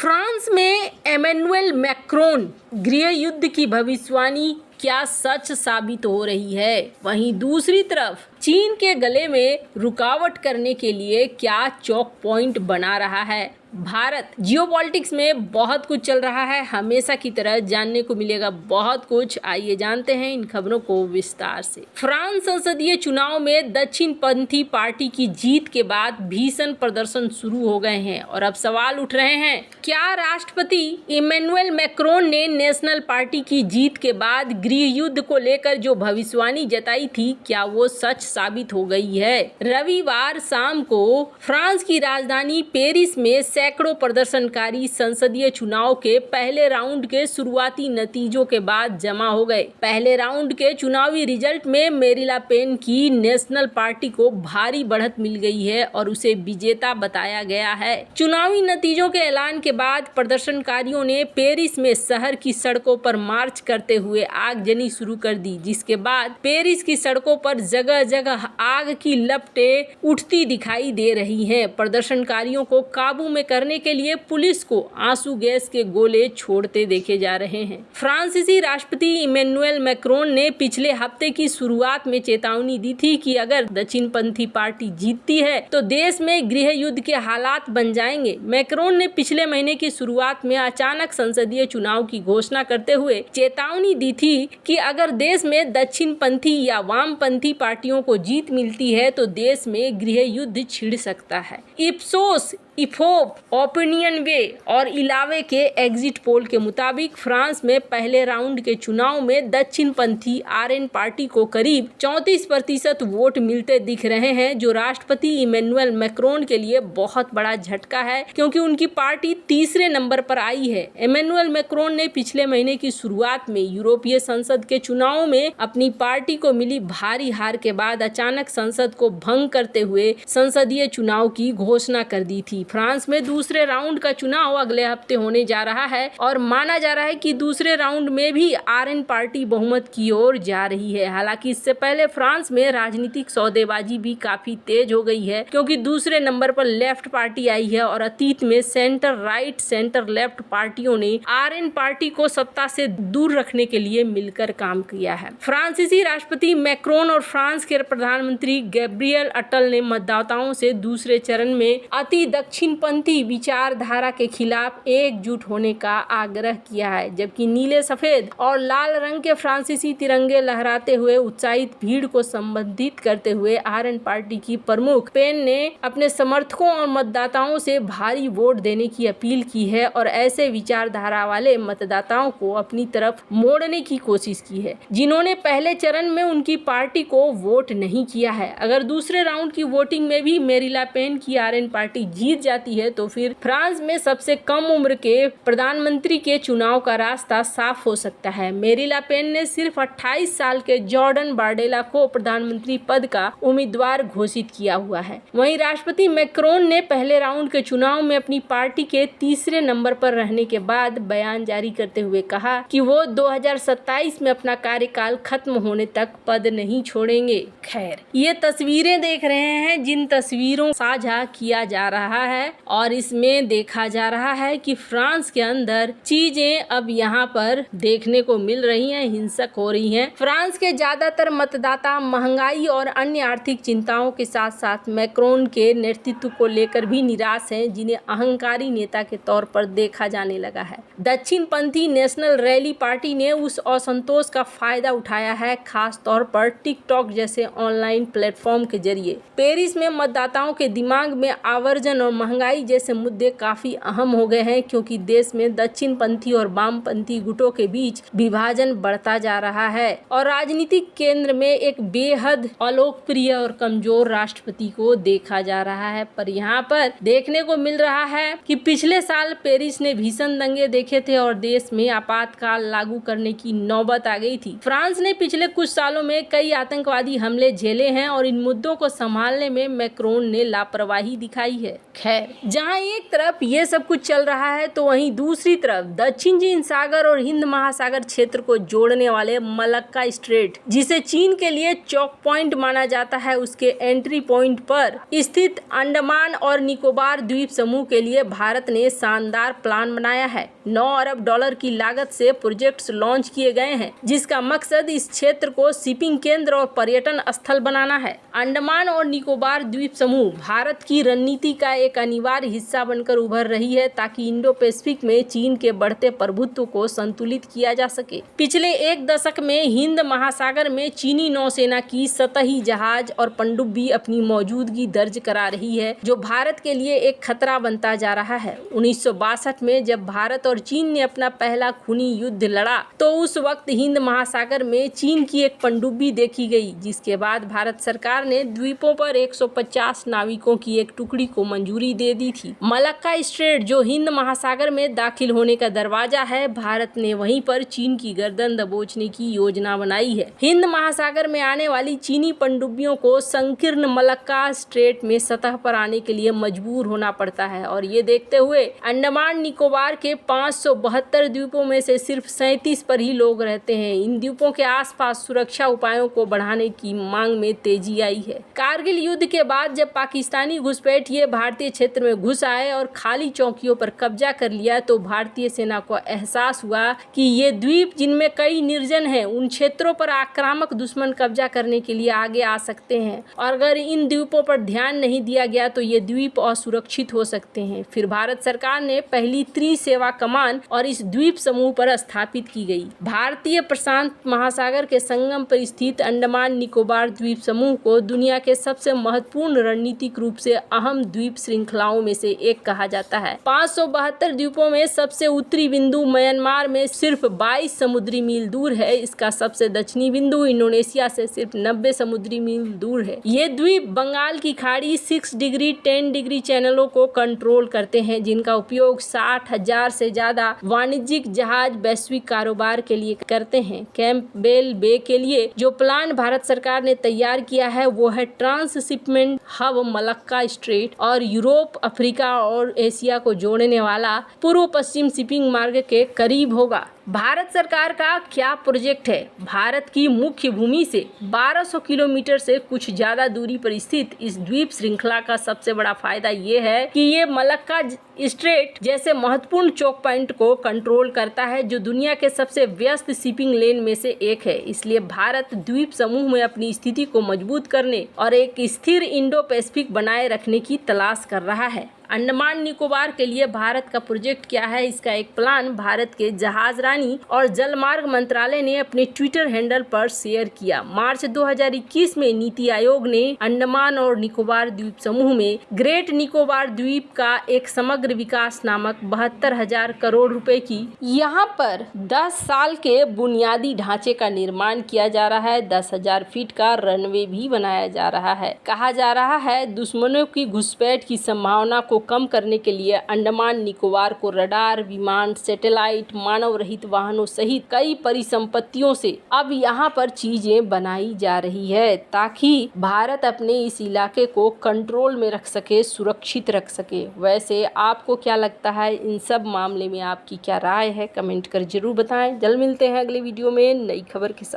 France में Emmanuel Macron गृह युद्ध की भविष्यवाणी क्या सच साबित हो रही है? वहीं दूसरी तरफ चीन के गले में रुकावट करने के लिए क्या चौक पॉइंट बना रहा है भारत? जियोपॉलिटिक्स में बहुत कुछ चल रहा है, हमेशा की तरह जानने को मिलेगा बहुत कुछ। आइए जानते हैं इन खबरों को विस्तार से। फ्रांस संसदीय चुनाव में दक्षिणपंथी पार्टी की जीत के बाद भीषण प्रदर्शन शुरू हो गए हैं और अब सवाल उठ रहे हैं, क्या राष्ट्रपति इमैनुअल मैक्रोन ने नेशनल पार्टी की जीत के बाद गृह युद्ध को लेकर जो भविष्यवाणी जताई थी, क्या वो सच साबित हो गई है? रविवार शाम को फ्रांस की राजधानी पेरिस में सैकड़ों प्रदर्शनकारी संसदीय चुनाव के पहले राउंड के शुरुआती नतीजों के बाद जमा हो गए। पहले राउंड के चुनावी रिजल्ट में मेरीन ले पेन की नेशनल पार्टी को भारी बढ़त मिल गई है और उसे विजेता बताया गया है। चुनावी नतीजों के ऐलान के बाद प्रदर्शनकारियों ने पेरिस में शहर की सड़कों पर मार्च करते हुए आगजनी शुरू कर दी, जिसके बाद पेरिस की सड़कों पर जगह जगह आग की लपटें उठती दिखाई दे रही हैं। प्रदर्शनकारियों को काबू में करने के लिए पुलिस को आंसू गैस के गोले छोड़ते देखे जा रहे हैं। फ्रांसीसी राष्ट्रपति इमैनुएल मैक्रोन ने पिछले हफ्ते की शुरुआत में चेतावनी दी थी कि अगर दक्षिणपंथी पार्टी जीतती है तो देश में गृह युद्ध के हालात बन जाएंगे। मैक्रोन ने पिछले महीने की शुरुआत में अचानक संसदीय चुनाव की घोषणा करते हुए चेतावनी दी थी कि अगर देश में दक्षिणपंथी या वामपंथी पार्टियों को जीत मिलती है तो देश में गृह युद्ध छिड़ सकता है। इप्सोस इफोप, ओपिनियन वे और इलावे के एग्जिट पोल के मुताबिक फ्रांस में पहले राउंड के चुनाव में दक्षिणपंथी आरएन पार्टी को करीब 34% वोट मिलते दिख रहे हैं, जो राष्ट्रपति इमैनुएल मैक्रोन के लिए बहुत बड़ा झटका है क्योंकि उनकी पार्टी तीसरे नंबर पर आई है। इमैनुएल मैक्रोन ने पिछले महीने की शुरुआत में यूरोपीय संसद के चुनाव में अपनी पार्टी को मिली भारी हार के बाद अचानक संसद को भंग करते हुए संसदीय चुनाव की घोषणा कर दी थी। फ्रांस में दूसरे राउंड का चुनाव अगले हफ्ते होने जा रहा है और माना जा रहा है कि दूसरे राउंड में भी आरएन पार्टी बहुमत की ओर जा रही है। हालांकि इससे पहले फ्रांस में राजनीतिक सौदेबाजी भी काफी तेज हो गई है क्योंकि दूसरे नंबर पर लेफ्ट पार्टी आई है और अतीत में सेंटर राइट सेंटर लेफ्ट पार्टियों ने आरएन पार्टी को सत्ता से दूर रखने के लिए मिलकर काम किया है। फ्रांसीसी राष्ट्रपति मैक्रोन और फ्रांस के प्रधानमंत्री गैब्रियल अटल ने मतदाताओं से दूसरे चरण में अति दक्षिणपंथी विचारधारा के खिलाफ एकजुट होने का आग्रह किया है, जबकि नीले, सफेद और लाल रंग के फ्रांसीसी तिरंगे लहराते हुए उत्साहित भीड़ को संबोधित करते हुए आरएन पार्टी की प्रमुख पेन ने अपने समर्थकों और मतदाताओं से भारी वोट देने की अपील की है और ऐसे विचारधारा वाले मतदाताओं को अपनी तरफ मोड़ने की कोशिश की है जिन्होंने पहले चरण में उनकी पार्टी को वोट नहीं किया है। अगर दूसरे राउंड की वोटिंग में भी मेरीन ले पेन की आरएन पार्टी जीत जाती है तो फिर फ्रांस में सबसे कम उम्र के प्रधानमंत्री के चुनाव का रास्ता साफ हो सकता है। मेरीन ले पेन ने सिर्फ 28 साल के जॉर्डन बार्डेला को प्रधानमंत्री पद का उम्मीदवार घोषित किया हुआ है। वहीं राष्ट्रपति मैक्रोन ने पहले राउंड के चुनाव में अपनी पार्टी के तीसरे नंबर पर रहने के बाद बयान जारी करते हुए कहा कि वो 2027 में अपना कार्यकाल खत्म होने तक पद नहीं छोड़ेंगे। खैर, ये तस्वीरें देख रहे हैं जिन तस्वीरों साझा किया जा रहा है और इसमें देखा जा रहा है कि फ्रांस के अंदर चीजें अब यहाँ पर देखने को मिल रही हैं, हिंसक हो रही हैं। फ्रांस के ज्यादातर मतदाता महंगाई और अन्य आर्थिक चिंताओं के साथ साथ मैक्रोन के नेतृत्व को लेकर भी निराश हैं, जिन्हें अहंकारी नेता के तौर पर देखा जाने लगा है। दक्षिणपंथी नेशनल रैली पार्टी ने उस असंतोष का फायदा उठाया है, खास तौर पर टिकटॉक जैसे ऑनलाइन प्लेटफॉर्म के जरिए। पेरिस में मतदाताओं के दिमाग में आवर्जन और महंगाई जैसे मुद्दे काफी अहम हो गए हैं क्योंकि देश में दक्षिणपंथी और वामपंथी गुटों के बीच विभाजन बढ़ता जा रहा है और राजनीतिक केंद्र में एक बेहद अलोकप्रिय और कमजोर राष्ट्रपति को देखा जा रहा है। पर यहाँ पर देखने को मिल रहा है कि पिछले साल पेरिस ने भीषण दंगे देखे थे और देश में आपातकाल लागू करने की नौबत आ गई थी। फ्रांस ने पिछले कुछ सालों में कई आतंकवादी हमले झेले हैं और इन मुद्दों को संभालने में मैक्रोन ने लापरवाही दिखाई है। खैर, है। जहां एक तरफ ये सब कुछ चल रहा है तो वहीं दूसरी तरफ दक्षिण चीन सागर और हिंद महासागर क्षेत्र को जोड़ने वाले मलक्का स्ट्रेट, जिसे चीन के लिए चौक पॉइंट माना जाता है, उसके एंट्री पॉइंट पर स्थित अंडमान और निकोबार द्वीप समूह के लिए भारत ने शानदार प्लान बनाया है। 9 अरब डॉलर की लागत से प्रोजेक्ट्स लॉन्च किए गए हैं, जिसका मकसद इस क्षेत्र को शिपिंग केंद्र और पर्यटन स्थल बनाना है। अंडमान और निकोबार द्वीप समूह भारत की रणनीति का एक अनिवार्य हिस्सा बनकर उभर रही है, ताकि इंडो पैसिफिक में चीन के बढ़ते प्रभुत्व को संतुलित किया जा सके। पिछले एक दशक में हिंद महासागर में चीनी नौसेना की सतही जहाज और पनडुब्बी अपनी मौजूदगी दर्ज करा रही है, जो भारत के लिए एक खतरा बनता जा रहा है। 1962 में जब भारत और चीन ने अपना पहला खूनी युद्ध लड़ा, तो उस वक्त हिंद महासागर में चीन की एक पनडुब्बी देखी गई, जिसके बाद भारत सरकार ने द्वीपों पर 150 नाविकों की एक टुकड़ी को मंजूरी दे दी थी। मलक्का स्ट्रेट, जो हिंद महासागर में दाखिल होने का दरवाजा है, भारत ने वहीं पर चीन की गर्दन दबोचने की योजना बनाई है। हिंद महासागर में आने वाली चीनी पनडुब्बियों को संकीर्ण मलक्का स्ट्रेट में सतह पर आने के लिए मजबूर होना पड़ता है, और ये देखते हुए अंडमान निकोबार के 572 द्वीपों में से सिर्फ 37 पर ही लोग रहते हैं। इन द्वीपों के आसपास सुरक्षा उपायों को बढ़ाने की मांग में तेजी आई है। कारगिल युद्ध के बाद जब पाकिस्तानी घुसपैठिए भारतीय क्षेत्र में घुस आए और खाली चौकियों पर कब्जा कर लिया, तो भारतीय सेना को एहसास हुआ कि ये द्वीप, जिनमें कई निर्जन हैं, उन क्षेत्रों पर आक्रामक दुश्मन कब्जा करने के लिए आगे आ सकते हैं, और अगर इन द्वीपों पर ध्यान नहीं दिया गया तो ये द्वीप असुरक्षित हो सकते हैं। फिर भारत सरकार ने पहली त्रिसेवा कमान और इस द्वीप समूह पर स्थापित की गई। भारतीय प्रशांत महासागर के संगम पर स्थित अंडमान निकोबार द्वीप समूह को दुनिया के सबसे महत्वपूर्ण रणनीतिक रूप से अहम द्वीप श्रृंखलाओं में से एक कहा जाता है। 572 द्वीपों में सबसे उत्तरी बिंदु म्यांमार में सिर्फ 22 समुद्री मील दूर है। इसका सबसे दक्षिणी बिंदु इंडोनेशिया से सिर्फ 90 समुद्री मील दूर है। ये द्वीप बंगाल की खाड़ी 6 डिग्री 10 डिग्री चैनलों को कंट्रोल करते हैं, जिनका उपयोग 60,000 से ज्यादा वाणिज्यिक जहाज वैश्विक कारोबार के लिए करते हैं। कैंपबेल बे के लिए जो प्लान भारत सरकार ने तैयार किया है, वो है ट्रांसशिपमेंट हब मलक्का स्ट्रेट और यूरोप, अफ्रीका और एशिया को जोड़ने वाला पूर्व पश्चिम शिपिंग मार्ग के करीब होगा। भारत सरकार का क्या प्रोजेक्ट है? भारत की मुख्य भूमि से 1200 किलोमीटर से कुछ ज्यादा दूरी पर स्थित इस द्वीप श्रृंखला का सबसे बड़ा फायदा ये है कि ये मलक्का स्ट्रेट जैसे महत्वपूर्ण चौक पॉइंट को कंट्रोल करता है, जो दुनिया के सबसे व्यस्त शिपिंग लेन में से एक है। इसलिए भारत द्वीप समूह में अपनी स्थिति को मजबूत करने और एक स्थिर इंडो पैसिफिक बनाए रखने की तलाश कर रहा है। अंडमान निकोबार के लिए भारत का प्रोजेक्ट क्या है? इसका एक प्लान भारत के जहाजरानी और जलमार्ग मंत्रालय ने अपने ट्विटर हैंडल पर शेयर किया। मार्च 2021 में नीति आयोग ने अंडमान और निकोबार द्वीप समूह में ग्रेट निकोबार द्वीप का एक समग्र विकास नामक 72,000 करोड़ रुपए की यहाँ पर 10 साल के बुनियादी ढांचे का निर्माण किया जा रहा है। 10,000 फीट का रनवे भी बनाया जा रहा है। कहा जा रहा है दुश्मनों की घुसपैठ की संभावना को कम करने के लिए अंडमान निकोबार को रडार, विमान, सैटेलाइट, मानव रहित वाहनों सहित कई परिसंपत्तियों से अब यहाँ पर चीजें बनाई जा रही है, ताकि भारत अपने इस इलाके को कंट्रोल में रख सके, सुरक्षित रख सके। वैसे आपको क्या लगता है? इन सब मामले में आपकी क्या राय है? कमेंट कर जरूर बताएं। जल्द मिलते हैं अगले वीडियो में नई खबर के साथ।